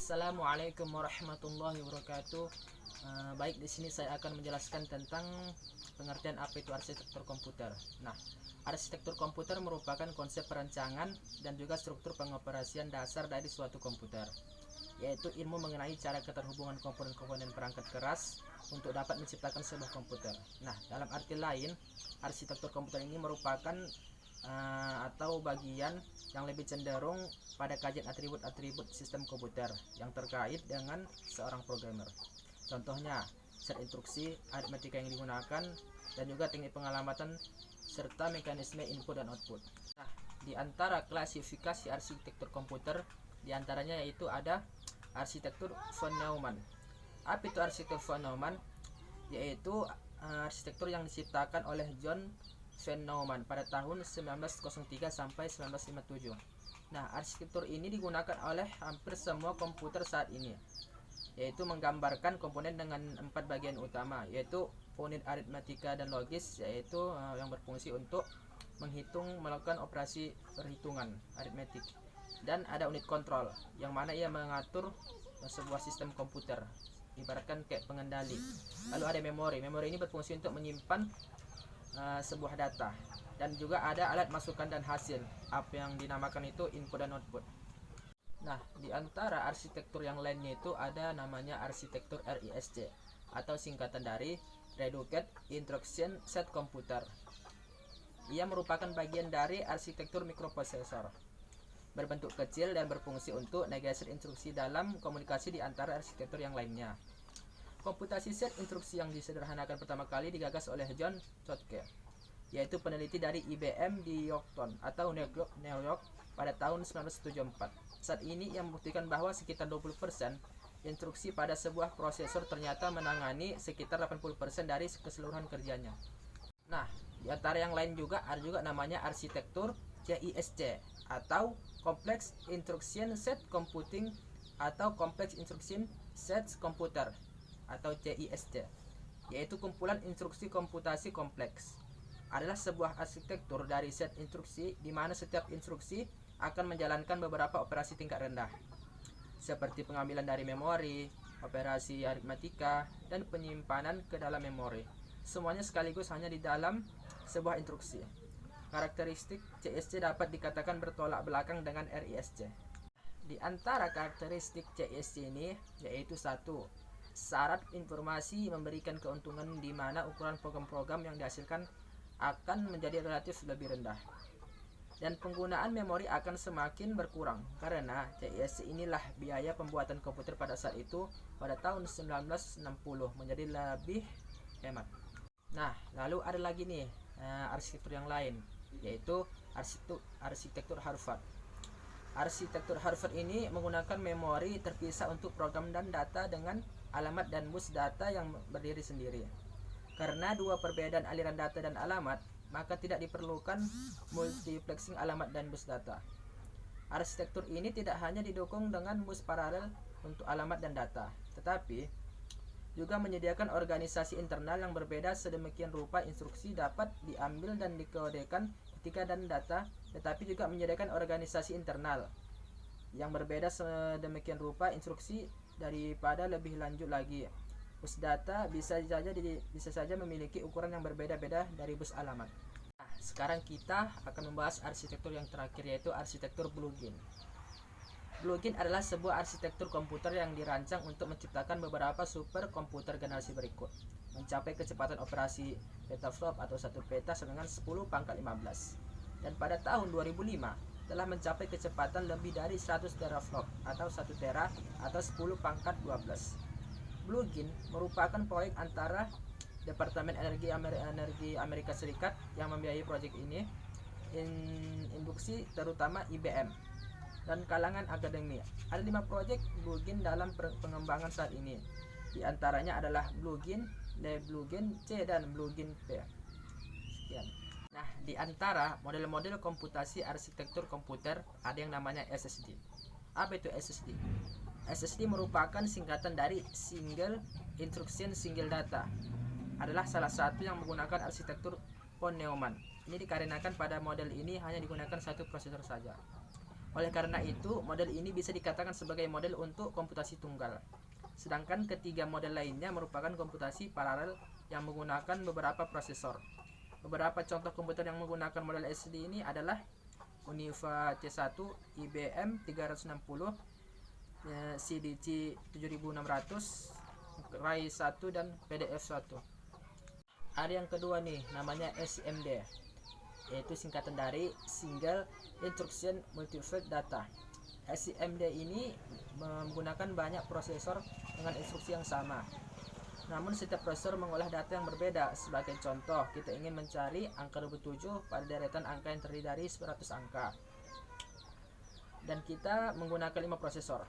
Assalamualaikum warahmatullahi wabarakatuh. Baik, di sini saya akan menjelaskan tentang pengertian apa itu arsitektur komputer. Nah, arsitektur komputer merupakan konsep perancangan dan juga struktur pengoperasian dasar dari suatu komputer, yaitu ilmu mengenai cara keterhubungan komponen-komponen perangkat keras untuk dapat menciptakan sebuah komputer. Nah, dalam arti lain, arsitektur komputer ini merupakan atau bagian yang lebih cenderung pada kajian atribut-atribut sistem komputer yang terkait dengan seorang programmer. Contohnya, set instruksi, aritmatika yang digunakan, dan juga teknik pengalamatan serta mekanisme input dan output. Nah, di antara klasifikasi arsitektur komputer, di antaranya yaitu ada arsitektur von Neumann. Apa itu arsitektur von Neumann? Yaitu arsitektur yang diciptakan oleh John von Neumann pada tahun 1903 sampai 1957. Nah, arsitektur ini digunakan oleh hampir semua komputer saat ini, yaitu menggambarkan komponen dengan 4 bagian utama, yaitu unit aritmatika dan logis, yaitu yang berfungsi untuk melakukan operasi perhitungan aritmetik, dan ada unit kontrol yang mana ia mengatur sebuah sistem komputer, ibaratkan kayak pengendali. Lalu ada memori ini berfungsi untuk menyimpan sebuah data, dan juga ada alat masukan dan hasil, apa yang dinamakan itu input dan output. Nah, di antara arsitektur yang lainnya itu ada namanya arsitektur RISC, atau singkatan dari Reduced Instruction Set Computer. Ia merupakan bagian dari arsitektur mikroprosesor, berbentuk kecil dan berfungsi untuk negasi instruksi dalam komunikasi di antara arsitektur yang lainnya. Komputasi set instruksi yang disederhanakan pertama kali digagas oleh John Schottky, yaitu peneliti dari IBM di Yorktown atau New York pada tahun 1974. Saat ini ia membuktikan bahwa sekitar 20% instruksi pada sebuah prosesor ternyata menangani sekitar 80% dari keseluruhan kerjanya. Nah, di antara yang lain juga ada juga namanya arsitektur CISC atau Complex Instruction Set Computing atau Complex Instruction Set Computer atau CISC, yaitu kumpulan instruksi komputasi kompleks. Adalah sebuah arsitektur dari set instruksi di mana setiap instruksi akan menjalankan beberapa operasi tingkat rendah, seperti pengambilan dari memori, operasi aritmatika, dan penyimpanan ke dalam memori. Semuanya sekaligus hanya di dalam sebuah instruksi. Karakteristik CISC dapat dikatakan bertolak belakang dengan RISC. Di antara karakteristik CISC ini yaitu 1. Syarat informasi memberikan keuntungan di mana ukuran program-program yang dihasilkan akan menjadi relatif lebih rendah, dan penggunaan memori akan semakin berkurang karena CISC inilah biaya pembuatan komputer pada saat itu pada tahun 1960 menjadi lebih hemat. Nah, lalu ada lagi nih arsitektur yang lain, yaitu arsitektur Harvard. Arsitektur Harvard ini menggunakan memori terpisah untuk program dan data dengan alamat dan bus data yang berdiri sendiri. Karena dua perbedaan aliran data dan alamat, maka tidak diperlukan multiplexing alamat dan bus data. Arsitektur ini tidak hanya didukung dengan bus paralel untuk alamat dan data, tetapi juga menyediakan organisasi internal yang berbeda sedemikian rupa instruksi dapat diambil dan dikodekan ketika dan data, tetapi juga menyediakan organisasi internal yang berbeda sedemikian rupa instruksi daripada lebih lanjut lagi. Bus data bisa saja memiliki ukuran yang berbeda-beda dari bus alamat. Nah, sekarang kita akan membahas arsitektur yang terakhir, yaitu arsitektur BlueGene. BlueGene adalah sebuah arsitektur komputer yang dirancang untuk menciptakan beberapa superkomputer generasi berikut, mencapai kecepatan operasi petaflop atau 1 peta dengan 10 pangkat 15, dan pada tahun 2005 telah mencapai kecepatan lebih dari 100 teraflop atau 1 tera atau 10 pangkat 12. BlueGene merupakan proyek antara Departemen Energi Amerika Serikat yang membiayai proyek ini, induksi terutama IBM, dan kalangan akademi. Ada 5 proyek BlueGene dalam pengembangan saat ini. Di antaranya adalah BlueGene, BlueGene C, dan BlueGene P. Sekian. Nah, di antara model-model komputasi arsitektur komputer ada yang namanya SSD. Apa itu SSD? SSD merupakan singkatan dari Single Instruction Single Data. Adalah salah satu yang menggunakan arsitektur von Neumann. Ini dikarenakan pada model ini hanya digunakan satu prosesor saja. Oleh karena itu, model ini bisa dikatakan sebagai model untuk komputasi tunggal. Sedangkan ketiga model lainnya merupakan komputasi paralel yang menggunakan beberapa prosesor. Beberapa contoh komputer yang menggunakan model SD ini adalah Univa C1, IBM 360, CDC 7600, Rai 1, dan PDF 1. Ada yang kedua nih, namanya SIMD, yaitu singkatan dari Single Instruction Multified Data. SIMD ini menggunakan banyak prosesor dengan instruksi yang sama. Namun setiap prosesor mengolah data yang berbeda. Sebagai contoh, kita ingin mencari angka 27 pada deretan angka yang terdiri dari 100 angka. Dan kita menggunakan 5 prosesor.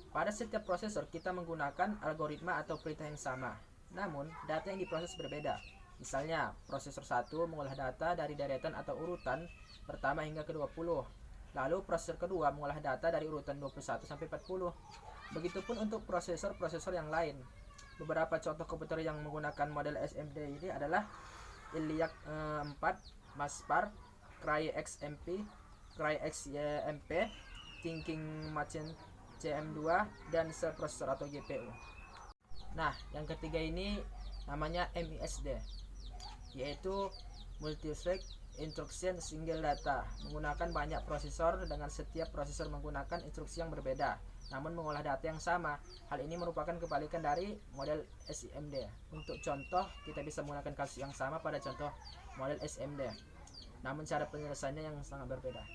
Pada setiap prosesor kita menggunakan algoritma atau perintah yang sama. Namun, data yang diproses berbeda. Misalnya, prosesor 1 mengolah data dari deretan atau urutan pertama hingga ke-20. Lalu prosesor kedua mengolah data dari urutan 21 sampai 40. Begitupun untuk prosesor-prosesor yang lain. Beberapa contoh komputer yang menggunakan model SIMD ini adalah Iliac 4, Maspar, Cray XMP, Cray XMP, Thinking Machine CM2, dan cell processor atau GPU. Nah, yang ketiga ini namanya MISD, yaitu Multi-Thread Instruction Single Data, menggunakan banyak prosesor dengan setiap prosesor menggunakan instruksi yang berbeda namun mengolah data yang sama. Hal ini merupakan kebalikan dari model SIMD. Untuk contoh, kita bisa menggunakan kasus yang sama pada contoh model SIMD, namun cara penyelesaiannya yang sangat berbeda.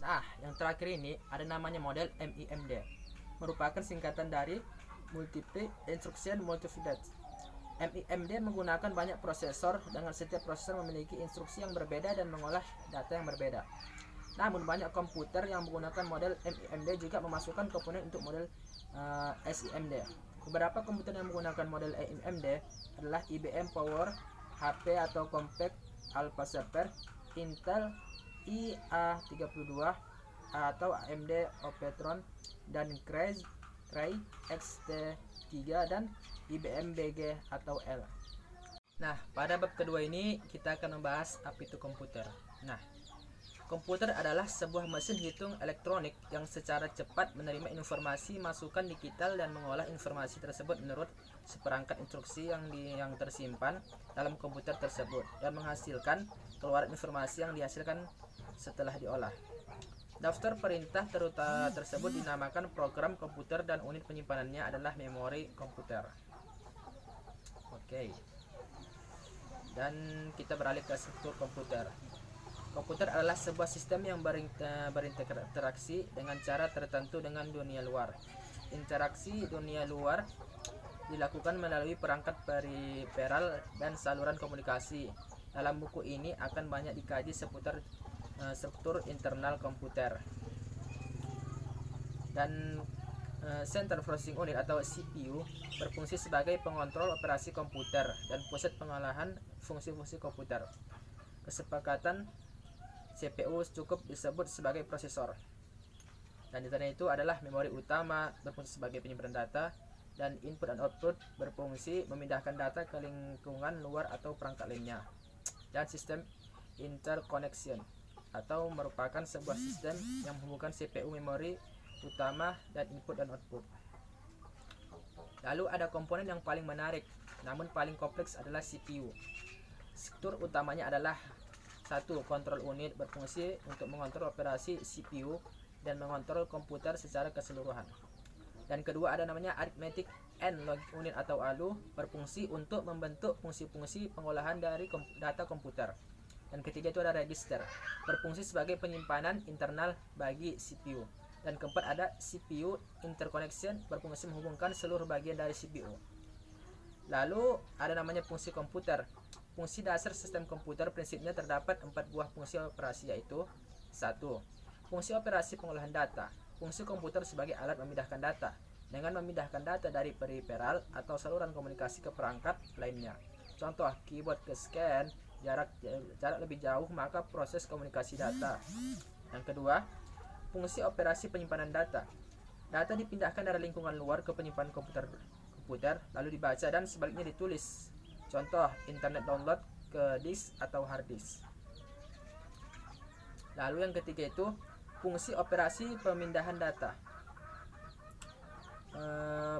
Nah, yang terakhir ini ada namanya model MIMD, merupakan singkatan dari Multiple Instruction Multified. MIMD menggunakan banyak prosesor dengan setiap prosesor memiliki instruksi yang berbeda dan mengolah data yang berbeda. Namun banyak komputer yang menggunakan model MIMD juga memasukkan komponen untuk model SIMD. Beberapa komputer yang menggunakan model MIMD adalah IBM Power, HP atau Compaq Alpha-Server, Intel IA32 atau AMD Optron, dan Cray XT3 dan IBM BG atau L. Nah, pada bab kedua ini kita akan membahas apa itu komputer. Nah, komputer adalah sebuah mesin hitung elektronik yang secara cepat menerima informasi masukan digital dan mengolah informasi tersebut menurut seperangkat instruksi yang tersimpan dalam komputer tersebut dan menghasilkan keluaran informasi yang dihasilkan setelah diolah. Daftar perintah tersebut dinamakan program komputer dan unit penyimpanannya adalah memori komputer. Oke. Dan kita beralih ke struktur komputer. Komputer adalah sebuah sistem yang berinteraksi dengan cara tertentu dengan dunia luar. Interaksi dunia luar dilakukan melalui perangkat periferal dan saluran komunikasi. Dalam buku ini akan banyak dikaji seputar struktur internal komputer. Dan Central Processing Unit atau CPU berfungsi sebagai pengontrol operasi komputer dan pusat pengolahan fungsi-fungsi komputer. Kesepakatan CPU cukup disebut sebagai prosesor. Dan di sana itu adalah memori utama berfungsi sebagai penyimpanan data, dan input dan output berfungsi memindahkan data ke lingkungan luar atau perangkat lainnya. Dan sistem interconnection atau merupakan sebuah sistem yang menghubungkan CPU, memori utama, dan input dan output. Lalu ada komponen yang paling menarik namun paling kompleks adalah CPU. Struktur utamanya adalah 1. Kontrol unit berfungsi untuk mengontrol operasi CPU dan mengontrol komputer secara keseluruhan. Dan kedua ada namanya arithmetic and logic unit atau ALU, berfungsi untuk membentuk fungsi-fungsi pengolahan dari data komputer. Dan ketiga itu ada register, berfungsi sebagai penyimpanan internal bagi CPU. Dan keempat ada CPU interconnection, berfungsi menghubungkan seluruh bagian dari CPU. Lalu ada namanya fungsi komputer. Fungsi dasar sistem komputer prinsipnya terdapat 4 buah fungsi operasi, yaitu 1. Fungsi operasi pengolahan data. Fungsi komputer sebagai alat memindahkan data dengan memindahkan data dari periferal atau saluran komunikasi ke perangkat lainnya. Contoh, keyboard ke scan jarak lebih jauh, maka proses komunikasi data. Yang kedua, fungsi operasi penyimpanan data. Data dipindahkan dari lingkungan luar ke penyimpanan komputer lalu dibaca dan sebaliknya ditulis. Contoh, internet download ke disk atau hard disk. Lalu yang ketiga itu Fungsi operasi pemindahan data.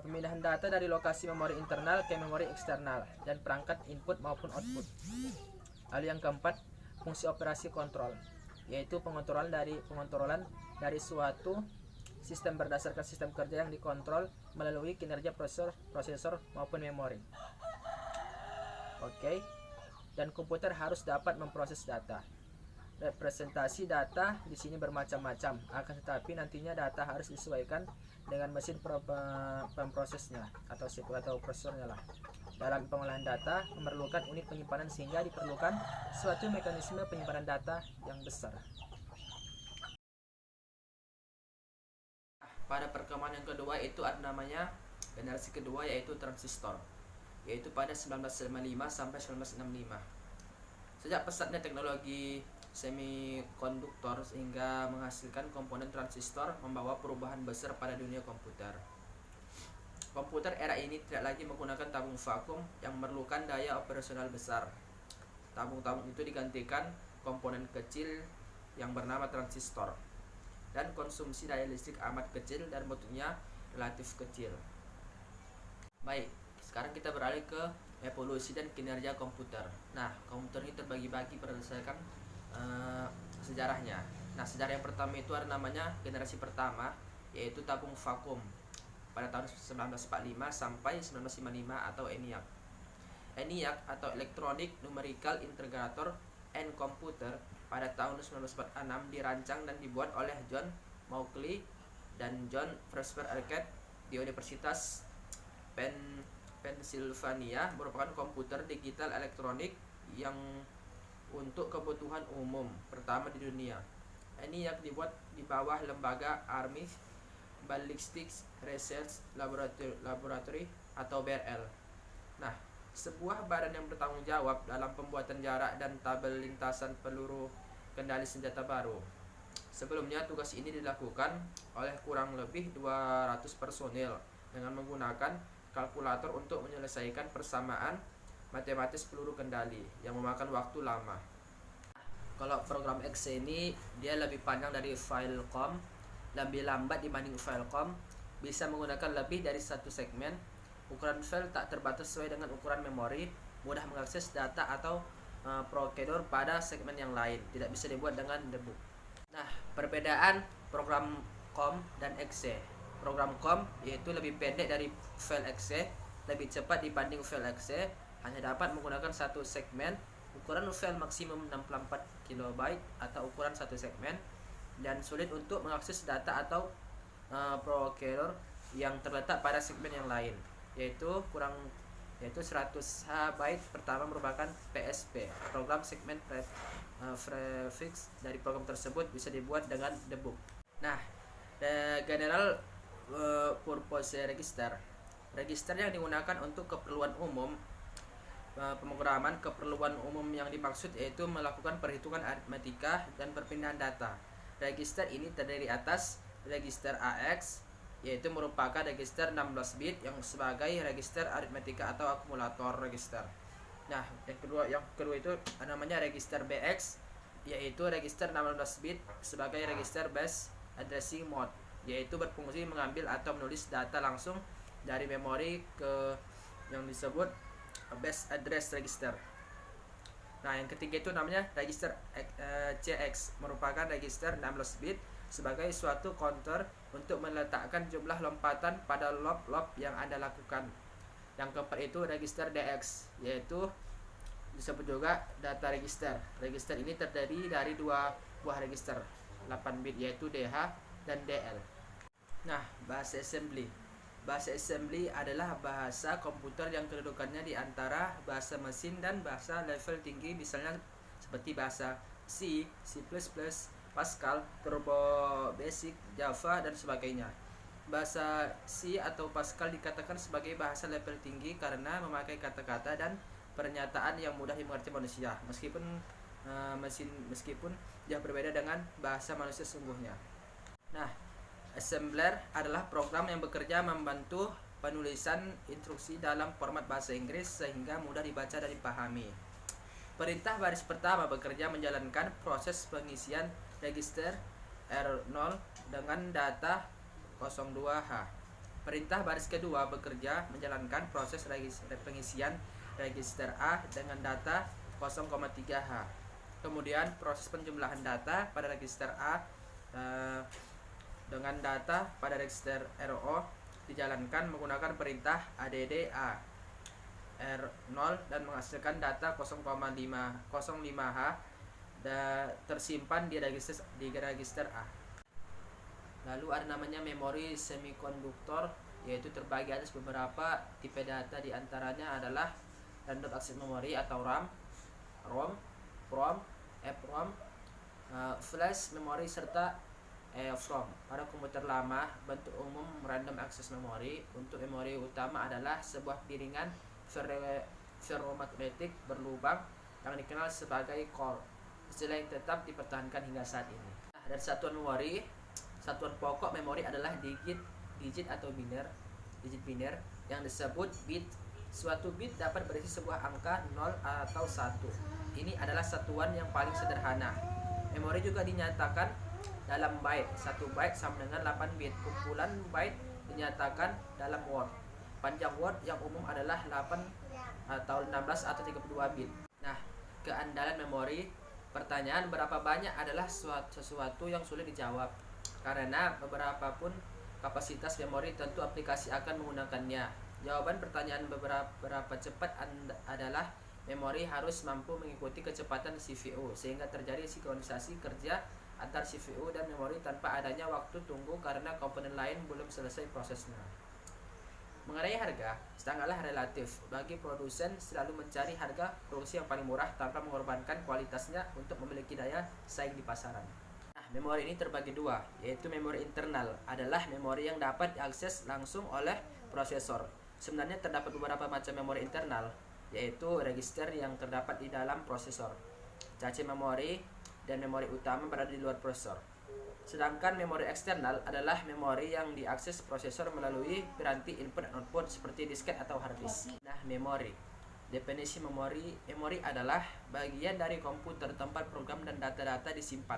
Pemindahan data dari lokasi memori internal ke memori eksternal dan perangkat input maupun output. Lalu yang keempat, fungsi operasi kontrol, yaitu pengontrolan dari suatu sistem berdasarkan sistem kerja yang dikontrol melalui kinerja prosesor maupun memori. Oke. Dan komputer harus dapat memproses data. Representasi data di sini bermacam-macam, akan tetapi nantinya data harus disesuaikan dengan mesin pemprosesnya atau CPU atau prosesornya lah. Dalam pengolahan data memerlukan unit penyimpanan sehingga diperlukan suatu mekanisme penyimpanan data yang besar. Pada perkembangan yang kedua itu ada namanya generasi kedua, yaitu transistor, yaitu pada 1955 sampai 1965. Sejak pesatnya teknologi semikonduktor sehingga menghasilkan komponen transistor membawa perubahan besar pada dunia komputer. Komputer era ini tidak lagi menggunakan tabung vakum yang memerlukan daya operasional besar. Tabung-tabung itu digantikan komponen kecil yang bernama transistor, dan konsumsi daya listrik amat kecil dan bentuknya relatif kecil. Baik, sekarang kita beralih ke evolusi dan kinerja komputer. Nah, komputer ini terbagi-bagi berdasarkan sejarahnya. Nah, sejarah yang pertama itu ada namanya generasi pertama, yaitu tabung vakum pada tahun 1945 sampai 1955 atau ENIAC. ENIAC atau Electronic Numerical Integrator and Computer pada tahun 1946 dirancang dan dibuat oleh John Mauchly dan John Prosper Arquette di Universitas Pennsylvania, merupakan komputer digital elektronik yang untuk kebutuhan umum pertama di dunia. ENIAC dibuat di bawah lembaga Army Ballistics Research Laboratory atau BRL. Nah, sebuah badan yang bertanggung jawab dalam pembuatan jarak dan tabel lintasan peluru kendali senjata baru. Sebelumnya tugas ini dilakukan oleh kurang lebih 200 personil dengan menggunakan kalkulator untuk menyelesaikan persamaan matematis peluru kendali yang memakan waktu lama. Kalau program X ini dia lebih panjang dari Filecom, lebih lambat dibanding Filecom, bisa menggunakan lebih dari satu segmen. Ukuran file tak terbatas sesuai dengan ukuran memori, mudah mengakses data atau prokedor pada segmen yang lain, tidak bisa dibuat dengan debug. Nah, perbedaan program COM dan exe. Program COM yaitu lebih pendek dari file exe, lebih cepat dibanding file exe, hanya dapat menggunakan satu segmen, ukuran file maksimum 64 KB atau ukuran satu segmen, dan sulit untuk mengakses data atau prokedor yang terletak pada segmen yang lain, yaitu 100 byte pertama merupakan PSP. Program segmen prefix dari program tersebut bisa dibuat dengan debug. Nah, general purpose register yang digunakan untuk keperluan umum. Pemrograman keperluan umum yang dimaksud yaitu melakukan perhitungan aritmatika dan perpindahan data. Register ini terdiri atas register AX, yaitu merupakan register 16 bit yang sebagai register aritmatika atau akumulator register. Nah, yang kedua itu namanya register BX, yaitu register 16 bit sebagai register base addressing mode, yaitu berfungsi mengambil atau menulis data langsung dari memori ke yang disebut base address register. Nah, yang ketiga itu namanya register CX, merupakan register 16 bit sebagai suatu counter untuk meletakkan jumlah lompatan pada loop yang Anda lakukan. Yang keempat itu register DX, yaitu disebut juga data register. Register ini terdiri dari dua buah register 8 bit, yaitu DH dan DL. Nah, bahasa assembly. Bahasa assembly adalah bahasa komputer yang kedudukannya di antara bahasa mesin dan bahasa level tinggi, misalnya seperti bahasa C, C++, Pascal, Turbo Basic, Java, dan sebagainya. Bahasa C atau Pascal dikatakan sebagai bahasa level tinggi karena memakai kata-kata dan pernyataan yang mudah dimengerti manusia, meskipun dia berbeda dengan bahasa manusia sesungguhnya. Nah, assembler adalah program yang bekerja membantu penulisan instruksi dalam format bahasa Inggris sehingga mudah dibaca dan dipahami. Perintah baris pertama bekerja menjalankan proses pengisian register R0 dengan data 02H. Perintah baris kedua bekerja menjalankan proses pengisian register A dengan data 0,3H. Kemudian proses penjumlahan data pada register A dengan data pada register RO dijalankan menggunakan perintah ADD-A R0 dan menghasilkan data 0,05H tersimpan di register A. Lalu ada namanya memori semikonduktor, yaitu terbagi atas beberapa tipe data, diantaranya adalah random access memory atau RAM, ROM, PROM, EPROM, flash memory serta EEPROM. Pada komputer lama, bentuk umum random access memory untuk memori utama adalah sebuah piringan ferromagnetik berlubang yang dikenal sebagai core, istilah yang tetap dipertahankan hingga saat ini. Dari satuan memori, satuan pokok memori adalah digit atau digit biner yang disebut bit. Suatu bit dapat berisi sebuah angka 0 atau 1. Ini adalah satuan yang paling sederhana. Memori juga dinyatakan dalam byte. 1 byte sama dengan 8 bit. Kumpulan byte dinyatakan dalam word. Panjang word yang umum adalah 8 atau 16 atau 32 bit. Nah, keandalan memori. Pertanyaan berapa banyak adalah sesuatu yang sulit dijawab, karena beberapapun kapasitas memori tentu aplikasi akan menggunakannya. Jawaban pertanyaan berapa cepat adalah memori harus mampu mengikuti kecepatan CPU sehingga terjadi sinkronisasi kerja antar CPU dan memori tanpa adanya waktu tunggu karena komponen lain belum selesai prosesnya. Mengenai harga, sangatlah relatif. Bagi produsen selalu mencari harga produksi yang paling murah tanpa mengorbankan kualitasnya untuk memiliki daya saing di pasaran. Memori ini terbagi dua, yaitu memori internal adalah memori yang dapat diakses langsung oleh prosesor. Sebenarnya terdapat beberapa macam memori internal, yaitu register yang terdapat di dalam prosesor, cache memori, dan memori utama berada di luar prosesor. Sedangkan memori eksternal adalah memori yang diakses prosesor melalui piranti input dan output seperti disket atau hard disk. Memori. Definisi memori. Memori adalah bagian dari komputer tempat program dan data-data disimpan.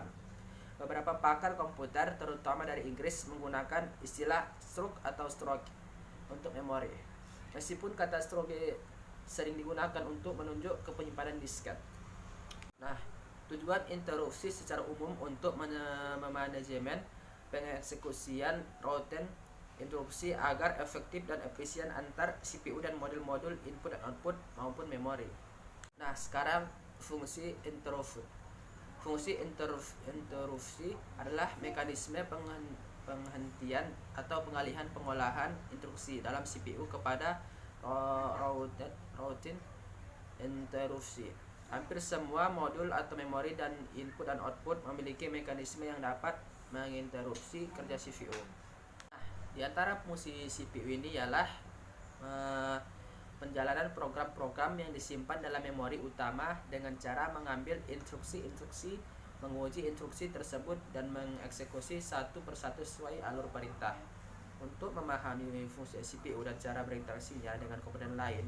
Beberapa pakar komputer, terutama dari Inggris, menggunakan istilah stroke atau stroke untuk memori. Meskipun kata stroke sering digunakan untuk menunjuk ke penyimpanan disket. Tujuan interupsi secara umum untuk memanajemen pengeksekusian routine interupsi agar efektif dan efisien antar CPU dan modul-modul input dan output maupun memori. Sekarang fungsi interupsi. Fungsi interupsi adalah mekanisme penghentian atau pengalihan pengolahan instruksi dalam CPU kepada routine interupsi. Hampir semua modul atau memori dan input dan output memiliki mekanisme yang dapat menginterupsi kerja CPU. Di antara fungsi CPU ini ialah penjalanan program-program yang disimpan dalam memori utama dengan cara mengambil instruksi-instruksi, menguji instruksi tersebut, dan mengeksekusi satu persatu sesuai alur perintah. Untuk memahami fungsi CPU dan cara berinteraksinya dengan komponen lain,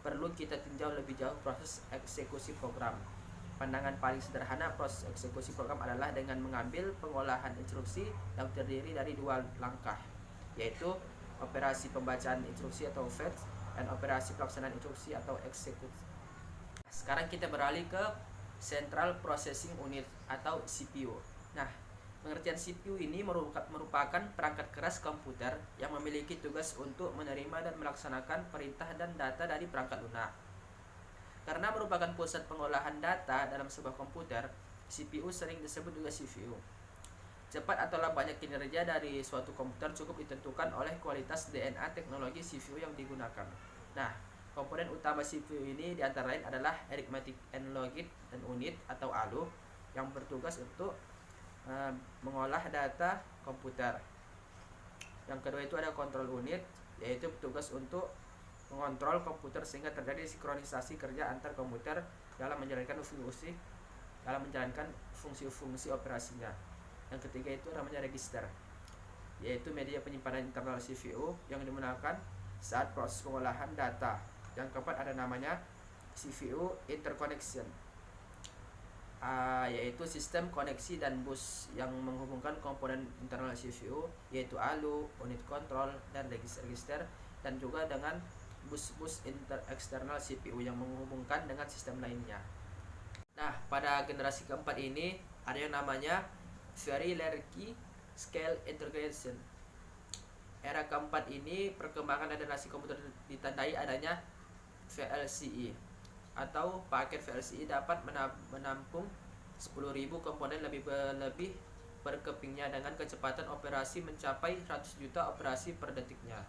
perlu kita tinjau lebih jauh proses eksekusi program. Pandangan paling sederhana proses eksekusi program adalah dengan mengambil pengolahan instruksi yang terdiri dari dua langkah, yaitu operasi pembacaan instruksi atau fetch dan operasi pelaksanaan instruksi atau execute. Sekarang kita beralih ke Central Processing Unit atau CPU. Pengertian CPU ini merupakan perangkat keras komputer yang memiliki tugas untuk menerima dan melaksanakan perintah dan data dari perangkat lunak. Karena merupakan pusat pengolahan data dalam sebuah komputer, CPU sering disebut juga CPU. Cepat atau lambatnya kinerja dari suatu komputer cukup ditentukan oleh kualitas DNA teknologi CPU yang digunakan. Komponen utama CPU ini diantara lain adalah Arithmetic and Logic dan Unit atau ALU yang bertugas untuk mengolah data komputer. Yang kedua itu ada Control Unit, yaitu bertugas untuk mengontrol komputer sehingga terjadi sinkronisasi kerja antar komputer dalam menjalankan fungsi-fungsi operasinya. Yang ketiga itu namanya register, yaitu media penyimpanan internal CPU yang digunakan saat proses pengolahan data. Yang keempat ada namanya CPU interconnection, yaitu sistem koneksi dan bus yang menghubungkan komponen internal CPU, yaitu ALU, unit kontrol, dan register-register, dan juga dengan bus-bus eksternal CPU yang menghubungkan dengan sistem lainnya. Nah, pada generasi keempat ini ada yang namanya Very Large Scale Integration. Era keempat ini perkembangan generasi komputer ditandai adanya VLCI atau paket VLCI dapat menampung 10.000 komponen lebih per kepingnya dengan kecepatan operasi mencapai 100 juta operasi per detiknya.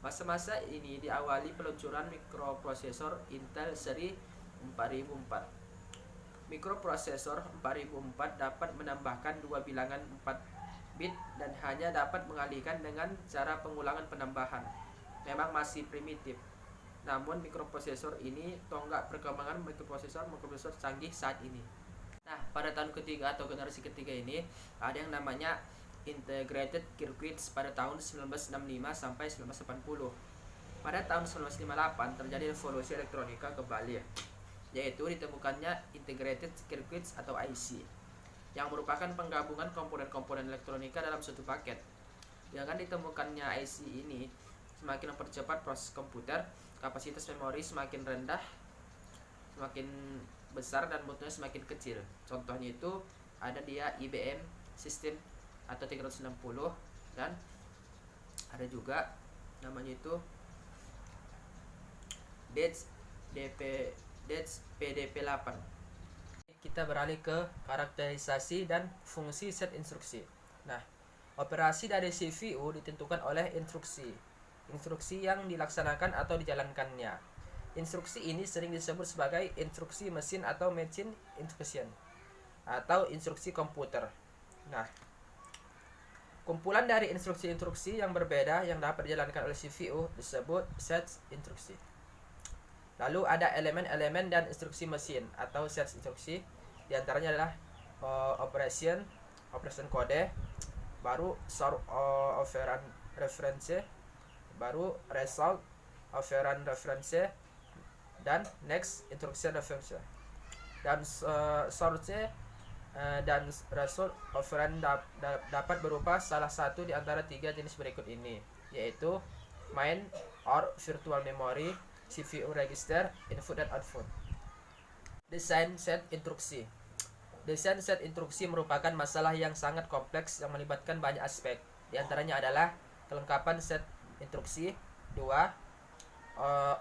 Masa-masa ini diawali peluncuran mikroprosesor Intel seri 4004. Mikroprosesor 4004 dapat menambahkan dua bilangan 4 bit dan hanya dapat mengalihkan dengan cara pengulangan penambahan. Memang masih primitif. Namun mikroprosesor ini tonggak perkembangan mikroprosesor canggih saat ini. Nah, pada tahun ketiga atau generasi ketiga ini ada yang namanya Integrated Circuits pada tahun 1965 sampai 1980. Pada tahun 1958 terjadi revolusi elektronika kembali, yaitu ditemukannya Integrated Circuits atau IC, yang merupakan penggabungan komponen-komponen elektronika dalam suatu paket. Dengan ditemukannya IC ini, semakin mempercepat proses komputer, kapasitas memori semakin rendah, semakin besar, dan mutunya semakin kecil. Contohnya itu ada dia IBM System atau 360, dan ada juga namanya itu PDP-8. Kita beralih ke karakterisasi dan fungsi set instruksi. Nah, operasi dari CPU ditentukan oleh instruksi yang dilaksanakan atau dijalankannya. Instruksi ini sering disebut sebagai instruksi mesin atau machine instruction atau instruksi komputer. Nah, kumpulan dari instruksi-instruksi yang berbeda yang dapat dijalankan oleh CPU disebut set instruksi. Lalu ada elemen-elemen dan instruksi mesin atau set instruksi. Di antaranya adalah operation kode, baru sort operand reference, baru result operand reference, dan next instruction reference. Dan sort dan result operand dapat berupa salah satu di antara tiga jenis berikut ini, yaitu main or virtual memory, CPU register, input dan output. Desain set instruksi. Desain set instruksi merupakan masalah yang sangat kompleks yang melibatkan banyak aspek. Di antaranya adalah kelengkapan set instruksi, 2,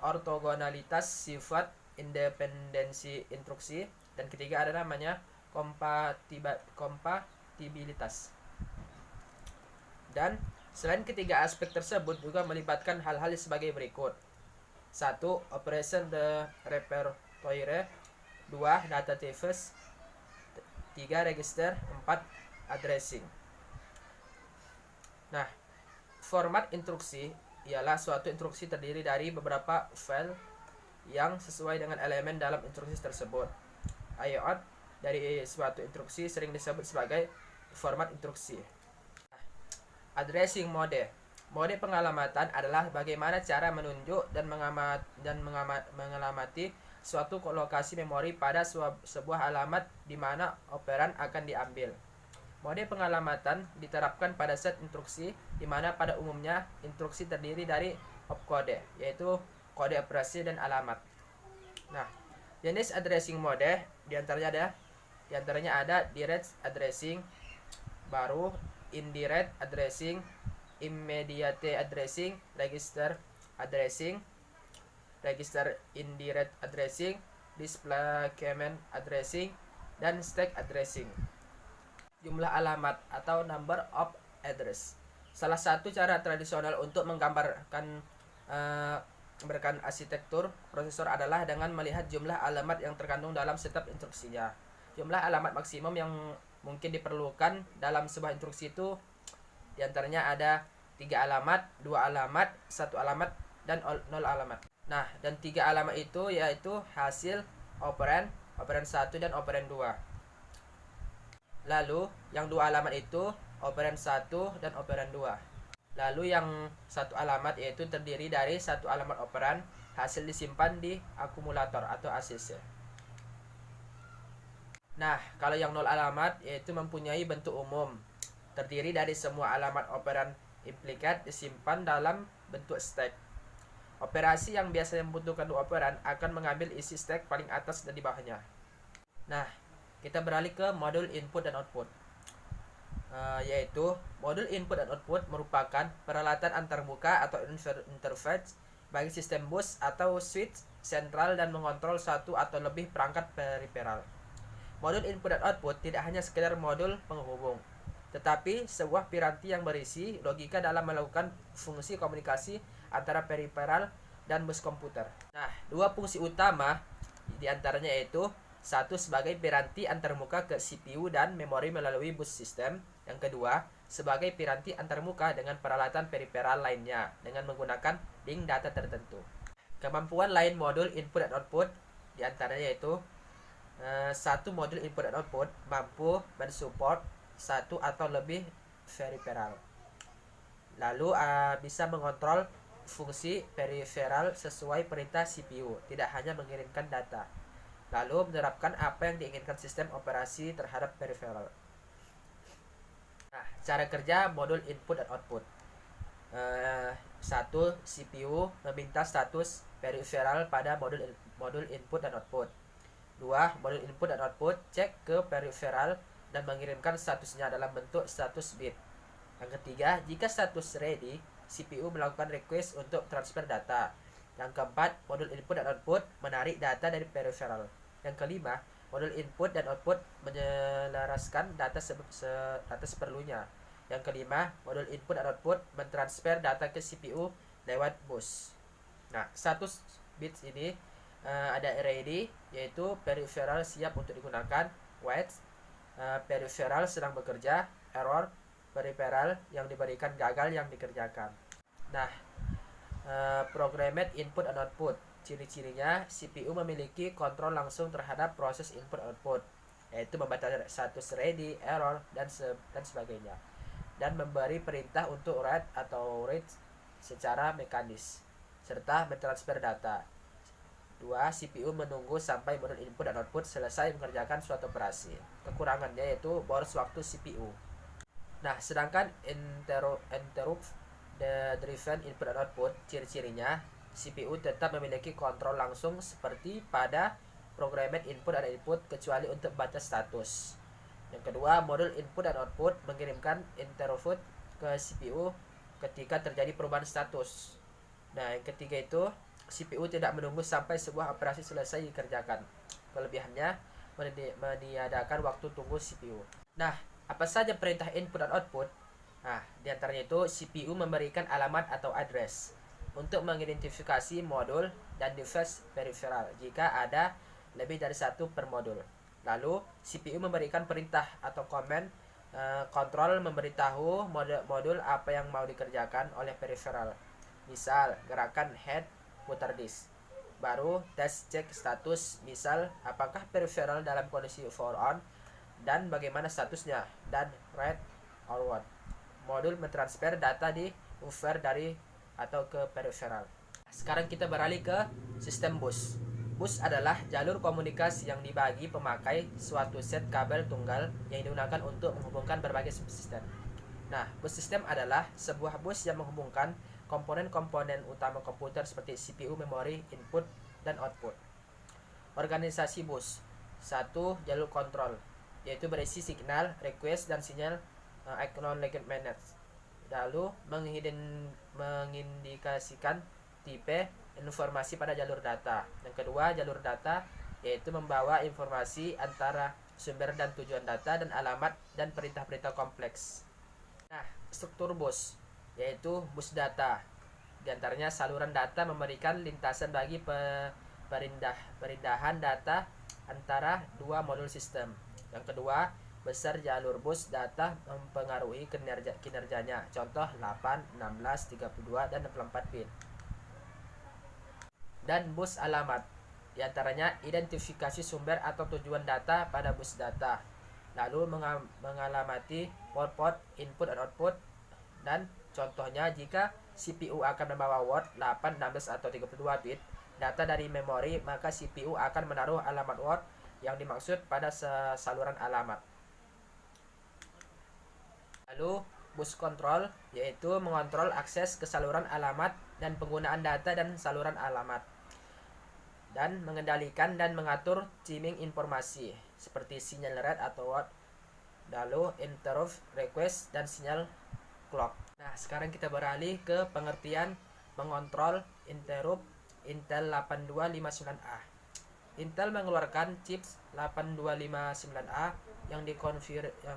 ortogonalitas sifat independensi instruksi, dan ketiga ada namanya kompatibilitas. Dan selain ketiga aspek tersebut juga melibatkan hal-hal sebagai berikut: 1. Operation de repertoire, 2. Data types, 3. Register, 4. Addressing. Nah, format instruksi ialah suatu instruksi terdiri dari beberapa file yang sesuai dengan elemen dalam instruksi tersebut. Layout dari suatu instruksi sering disebut sebagai format instruksi. Addressing mode. Mode pengalamatan adalah bagaimana cara menunjuk dan mengalamati suatu lokasi memori pada sebuah alamat di mana operan akan diambil. Mode pengalamatan diterapkan pada set instruksi di mana pada umumnya instruksi terdiri dari opkode, yaitu kode operasi dan alamat. Nah, jenis addressing mode diantaranya ada direct addressing, baru indirect addressing, immediate addressing, register addressing, register indirect addressing, displacement addressing, dan stack addressing. Jumlah alamat atau number of address. Salah satu cara tradisional untuk menggambarkan arsitektur prosesor adalah dengan melihat jumlah alamat yang terkandung dalam setiap instruksinya. Jumlah alamat maksimum yang mungkin diperlukan dalam sebuah instruksi itu diantaranya ada 3 alamat, 2 alamat, 1 alamat, dan 0 alamat. Nah, dan 3 alamat itu yaitu hasil operan 1 dan operan 2. Lalu yang 2 alamat itu operan 1 dan operan 2. Lalu yang 1 alamat yaitu terdiri dari 1 alamat operan, hasil disimpan di akumulator atau ACC. Nah, kalau yang nol alamat yaitu mempunyai bentuk umum, terdiri dari semua alamat operan implikat disimpan dalam bentuk stack. Operasi yang biasanya membutuhkan dua operan akan mengambil isi stack paling atas dan di bawahnya. Nah, kita beralih ke modul input dan output. Yaitu modul input dan output merupakan peralatan antarmuka atau interface bagi sistem bus atau switch sentral dan mengontrol satu atau lebih perangkat periferal. Modul input dan output tidak hanya sekedar modul penghubung, tetapi sebuah piranti yang berisi logika dalam melakukan fungsi komunikasi antara periferal dan bus komputer. Nah, dua fungsi utama diantaranya yaitu satu sebagai piranti antarmuka ke CPU dan memori melalui bus sistem. Yang kedua, sebagai piranti antarmuka dengan peralatan periferal lainnya dengan menggunakan link data tertentu. Kemampuan lain modul input dan output diantaranya yaitu satu modul input dan output mampu mensupport satu atau lebih periferal. Lalu bisa mengontrol fungsi periferal sesuai perintah CPU, tidak hanya mengirimkan data. Lalu menerapkan apa yang diinginkan sistem operasi terhadap periferal. Nah, cara kerja modul input dan output. Satu, CPU meminta status periferal pada modul input dan output. 2. Modul input dan output cek ke periferal dan mengirimkan statusnya dalam bentuk status bit. Yang ketiga, jika status ready, CPU melakukan request untuk transfer data. Yang keempat, modul input dan output menarik data dari periferal. Yang kelima, modul input dan output menyelaraskan data seperlunya. Yang kelima, modul input dan output mentransfer data ke CPU lewat bus. Nah, status bits ini ada ready, yaitu periferal siap untuk digunakan. Wait, periferal sedang bekerja. Error, periferal yang diberikan gagal yang dikerjakan. Nah, programmed input dan output. Ciri-cirinya, CPU memiliki kontrol langsung terhadap proses input output, yaitu membaca status ready, error, dan sebagainya, dan memberi perintah untuk write atau read secara mekanis, serta mentransfer data. 2. CPU menunggu sampai modul input dan output selesai mengerjakan suatu operasi. Kekurangannya yaitu boros waktu CPU. Nah, sedangkan interrupt driven input dan output, ciri-cirinya CPU tetap memiliki kontrol langsung seperti pada programmed input dan output kecuali untuk baca status. Yang kedua, modul input dan output mengirimkan interrupt ke CPU ketika terjadi perubahan status. Nah, yang ketiga itu CPU tidak menunggu sampai sebuah operasi selesai dikerjakan. Kelebihannya meniadakan waktu tunggu CPU. Nah, apa saja perintah input dan output? Nah, diantaranya itu CPU memberikan alamat atau address untuk mengidentifikasi modul dan device periferal jika ada lebih dari satu per modul. Lalu, CPU memberikan perintah atau command kontrol memberitahu modul apa yang mau dikerjakan oleh periferal. Misal, gerakan head putar disk. Baru tes cek status, misal apakah periferal dalam kondisi power on dan bagaimana statusnya, dan read or what. Modul mentransfer data di buffer dari atau ke periferal. Sekarang kita beralih ke sistem bus. Bus adalah jalur komunikasi yang dibagi pemakai suatu set kabel tunggal yang digunakan untuk menghubungkan berbagai subsistem. Nah, bus sistem adalah sebuah bus yang menghubungkan komponen-komponen utama komputer seperti CPU, memori, input, dan output. Organisasi bus. 1. Jalur kontrol, yaitu berisi signal, request, dan sinyal acknowledgement. Lalu mengindikasikan tipe informasi pada jalur data. Yang kedua, jalur data, yaitu membawa informasi antara sumber dan tujuan data dan alamat dan perintah-perintah kompleks. Nah, struktur bus, yaitu bus data. Di antaranya saluran data memberikan lintasan bagi perindahan data antara dua modul sistem. Yang kedua, besar jalur bus data mempengaruhi kinerjanya. Contoh 8, 16, 32, dan 64 bit. Dan bus alamat, di antaranya identifikasi sumber atau tujuan data pada bus data. Lalu mengalamati port input dan output, dan contohnya jika CPU akan membawa word 8, 16, atau 32 bit data dari memori, maka CPU akan menaruh alamat word yang dimaksud pada saluran alamat. Lalu bus control yaitu mengontrol akses ke saluran alamat dan penggunaan data dan saluran alamat, dan mengendalikan dan mengatur jamming informasi seperti sinyal red atau word, lalu interrupt request dan sinyal clock. Nah, sekarang kita beralih ke pengertian mengontrol interrupt Intel 8259A. Intel mengeluarkan chips 8259A yang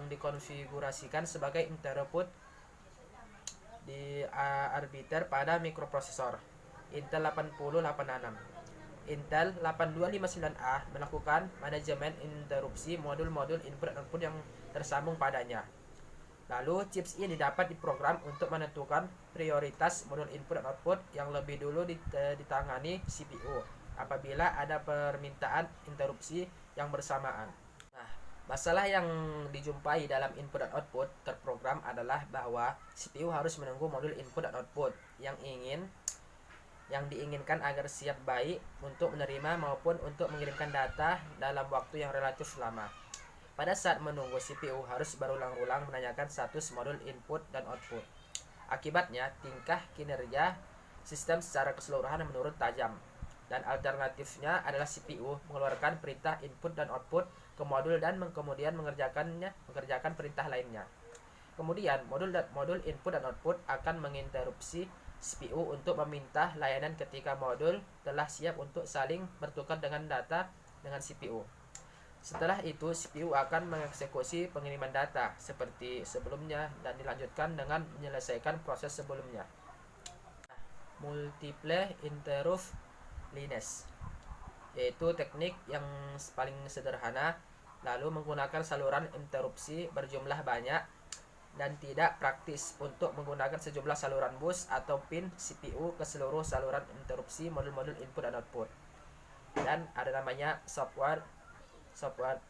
dikonfigurasikan sebagai interrupt di arbiter pada mikroprosesor Intel 8086. Intel 8259A melakukan manajemen interupsi modul-modul input dan output yang tersambung padanya. Lalu chips ini dapat diprogram untuk menentukan prioritas modul input dan output yang lebih dulu ditangani CPU apabila ada permintaan interupsi yang bersamaan. Nah, masalah yang dijumpai dalam input dan output terprogram adalah bahwa CPU harus menunggu modul input dan output yang diinginkan agar siap baik untuk menerima maupun untuk mengirimkan data dalam waktu yang relatif lama. Pada saat menunggu, CPU harus berulang-ulang menanyakan status modul input dan output. Akibatnya, tingkah kinerja sistem secara keseluruhan menurun tajam. Dan alternatifnya adalah CPU mengeluarkan perintah input dan output ke modul dan kemudian mengerjakan perintah lainnya. Kemudian, modul input dan output akan menginterupsi CPU untuk meminta layanan ketika modul telah siap untuk saling bertukar dengan data dengan CPU. Setelah itu, CPU akan mengeksekusi pengiriman data seperti sebelumnya dan dilanjutkan dengan menyelesaikan proses sebelumnya. Multiple interrupt lineage yaitu teknik yang paling sederhana, lalu menggunakan saluran interupsi berjumlah banyak dan tidak praktis untuk menggunakan sejumlah saluran bus atau pin CPU ke seluruh saluran interupsi modul-modul input dan output. Dan ada namanya software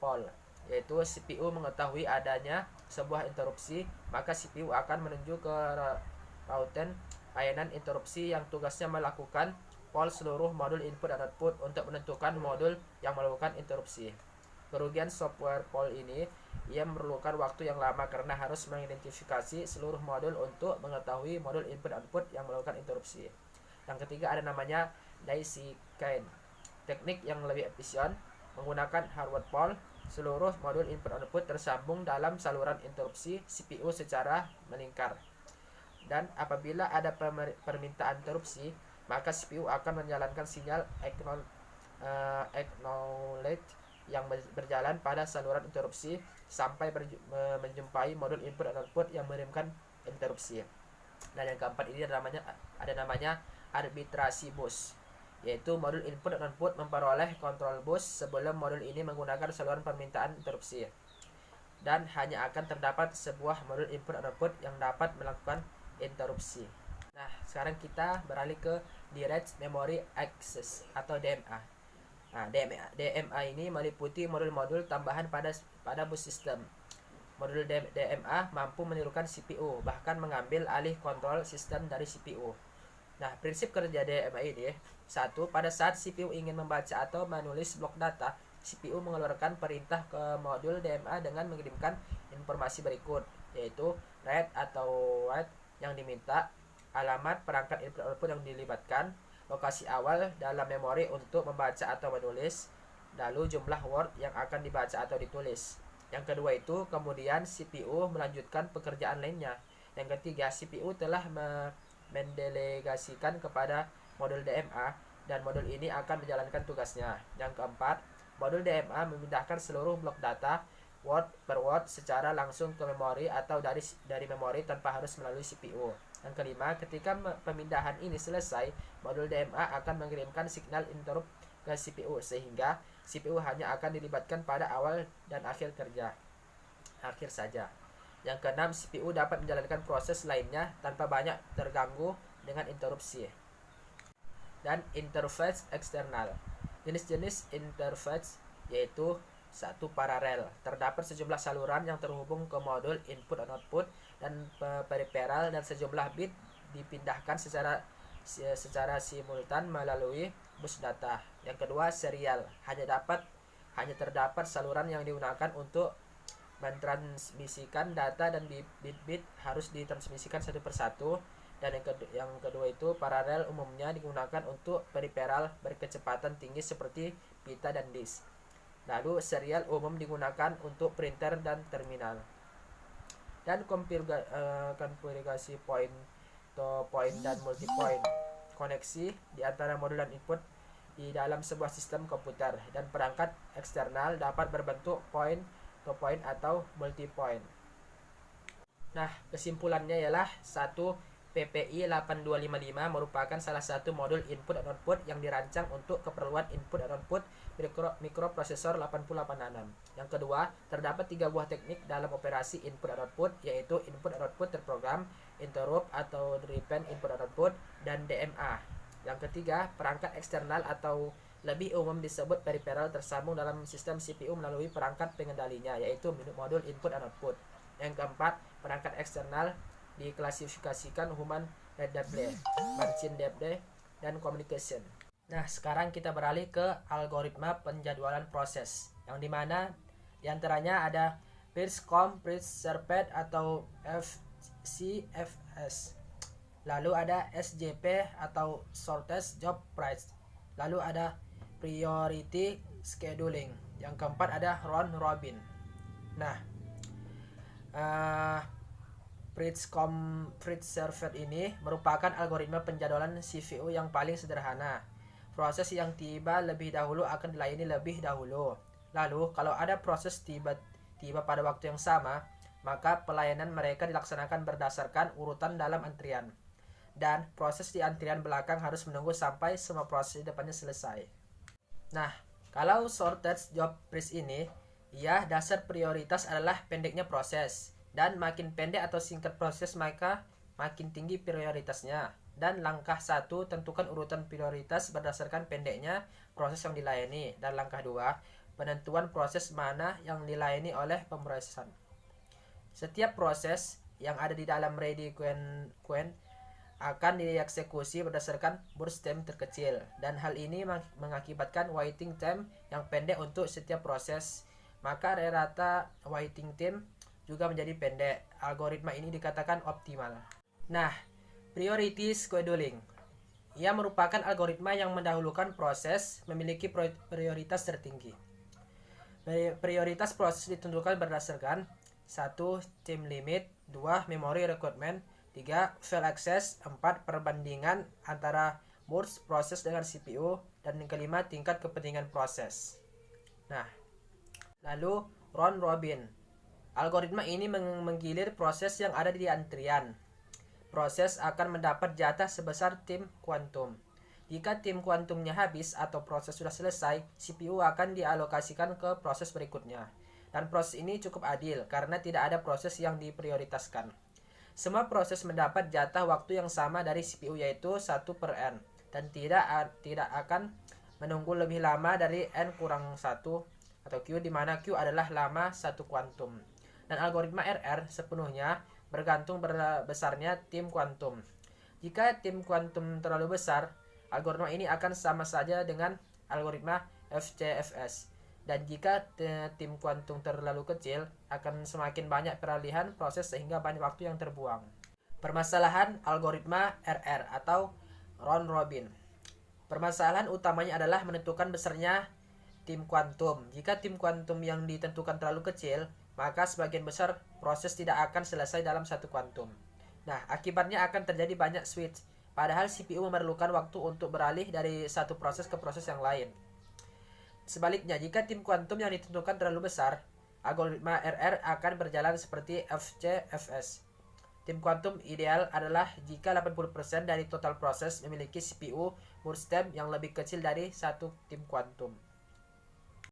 poll, yaitu CPU mengetahui adanya sebuah interupsi, maka CPU akan menuju ke routine layanan interupsi yang tugasnya melakukan poll seluruh modul input dan output untuk menentukan modul yang melakukan interupsi. Kerugian software poll ini, ia memerlukan waktu yang lama karena harus mengidentifikasi seluruh modul untuk mengetahui modul input dan output yang melakukan interupsi. Yang ketiga ada namanya daisy chain, teknik yang lebih efisien menggunakan hardware poll. Seluruh modul input dan output tersambung dalam saluran interupsi CPU secara melingkar. Dan apabila ada permintaan interupsi, maka CPU akan menjalankan sinyal acknowledge yang berjalan pada saluran interupsi sampai menjumpai modul input dan output yang mengirimkan interupsi. Dan yang keempat ini ada namanya arbitrasi bus, yaitu modul input dan output memperoleh kontrol bus sebelum modul ini menggunakan saluran permintaan interupsi, dan hanya akan terdapat sebuah modul input dan output yang dapat melakukan interupsi. Nah, sekarang kita beralih ke Direct Memory Access atau DMA. Nah, DMA ini meliputi modul-modul tambahan pada bus sistem. Modul DMA mampu menirukan CPU, bahkan mengambil alih kontrol sistem dari CPU. Nah, prinsip kerja DMA ini: 1. Pada saat CPU ingin membaca atau menulis blok data, CPU mengeluarkan perintah ke modul DMA dengan mengirimkan informasi berikut, yaitu read atau write yang diminta, alamat perangkat input output yang dilibatkan, lokasi awal dalam memori untuk membaca atau menulis, lalu jumlah word yang akan dibaca atau ditulis. Yang kedua itu kemudian CPU melanjutkan pekerjaan lainnya. Yang ketiga, CPU telah mendelegasikan kepada modul DMA dan modul ini akan menjalankan tugasnya. Yang keempat, modul DMA memindahkan seluruh blok data word per word secara langsung ke memori atau dari memori tanpa harus melalui CPU. Yang kelima, ketika pemindahan ini selesai, modul DMA akan mengirimkan signal interrupt ke CPU sehingga CPU hanya akan dilibatkan pada awal dan akhir saja. Yang keenam, CPU dapat menjalankan proses lainnya tanpa banyak terganggu dengan interupsi. Dan interface eksternal. Jenis-jenis interface yaitu 1. Paralel. Terdapat sejumlah saluran yang terhubung ke modul input dan output dan peripheral, dan sejumlah bit dipindahkan secara simultan melalui bus data. Yang kedua, serial. Hanya dapat hanya terdapat saluran yang digunakan untuk mentransmisikan data, dan bit-bit harus ditransmisikan satu persatu. Dan yang kedua itu paralel umumnya digunakan untuk periferal berkecepatan tinggi seperti pita dan disk. Lalu serial umum digunakan untuk printer dan terminal. Dan konfigurasi point to point dan multi point koneksi di antara modul dan input di dalam sebuah sistem komputer, dan perangkat eksternal dapat berbentuk point to point atau multi point. Nah, kesimpulannya ialah 1. PPI 8255 merupakan salah satu modul input dan output yang dirancang untuk keperluan input dan output mikroprosesor 8086. Yang kedua, terdapat 3 buah teknik dalam operasi input dan output, yaitu input dan output terprogram, interrupt atau driven input dan output, dan DMA. Yang ketiga, perangkat eksternal atau lebih umum disebut peripheral tersambung dalam sistem CPU melalui perangkat pengendalinya, yaitu modul input dan output. Yang keempat, perangkat eksternal diklasifikasikan human readable, margin depth, dan communication. Nah, sekarang kita beralih ke algoritma penjadwalan proses, yang dimana diantaranya ada first come first served atau FCFS, lalu ada SJP atau shortest job price, lalu ada priority scheduling, yang keempat ada round robin. Nah, First come first served ini merupakan algoritma penjadwalan CPU yang paling sederhana. Proses yang tiba lebih dahulu akan dilayani lebih dahulu. Lalu, kalau ada proses tiba pada waktu yang sama, maka pelayanan mereka dilaksanakan berdasarkan urutan dalam antrian. Dan proses di antrian belakang harus menunggu sampai semua proses di depannya selesai. Nah, kalau sorted job price ini, ya dasar prioritas adalah pendeknya proses. Dan makin pendek atau singkat proses, maka makin tinggi prioritasnya. Dan langkah 1, tentukan urutan prioritas berdasarkan pendeknya proses yang dilayani. Dan langkah 2, penentuan proses mana yang dilayani oleh pemrosesan. Setiap proses yang ada di dalam ready queue akan dieksekusi berdasarkan burst time terkecil. Dan hal ini mengakibatkan waiting time yang pendek untuk setiap proses. Maka rata waiting time juga menjadi pendek. Algoritma ini dikatakan optimal. Nah, priority scheduling. Ia merupakan algoritma yang mendahulukan proses memiliki prioritas tertinggi. Prioritas proses ditentukan berdasarkan 1. Time limit, 2. Memory requirement, 3. File access, 4. Perbandingan antara burst proses dengan CPU, dan yang kelima tingkat kepentingan proses. Nah, lalu round robin. Algoritma ini menggilir proses yang ada di antrian. Proses akan mendapat jatah sebesar tim kuantum. Jika tim kuantumnya habis atau proses sudah selesai, CPU akan dialokasikan ke proses berikutnya. Dan proses ini cukup adil karena tidak ada proses yang diprioritaskan. Semua proses mendapat jatah waktu yang sama dari CPU, yaitu 1/n, dan tidak akan menunggu lebih lama dari n kurang 1 atau Q, di mana Q adalah lama 1 kuantum. Dan algoritma RR sepenuhnya bergantung besarnya tim kuantum. Jika tim kuantum terlalu besar, algoritma ini akan sama saja dengan algoritma FCFS. Dan jika tim kuantum terlalu kecil, akan semakin banyak peralihan proses sehingga banyak waktu yang terbuang. Permasalahan algoritma RR atau round robin. Permasalahan utamanya adalah menentukan besarnya tim kuantum. Jika tim kuantum yang ditentukan terlalu kecil, maka sebagian besar proses tidak akan selesai dalam satu kuantum. Nah, akibatnya akan terjadi banyak switch, padahal CPU memerlukan waktu untuk beralih dari satu proses ke proses yang lain. Sebaliknya, jika tim kuantum yang ditentukan terlalu besar, algoritma RR akan berjalan seperti FCFS. Tim kuantum ideal adalah jika 80% dari total proses memiliki CPU burst time yang lebih kecil dari satu tim kuantum.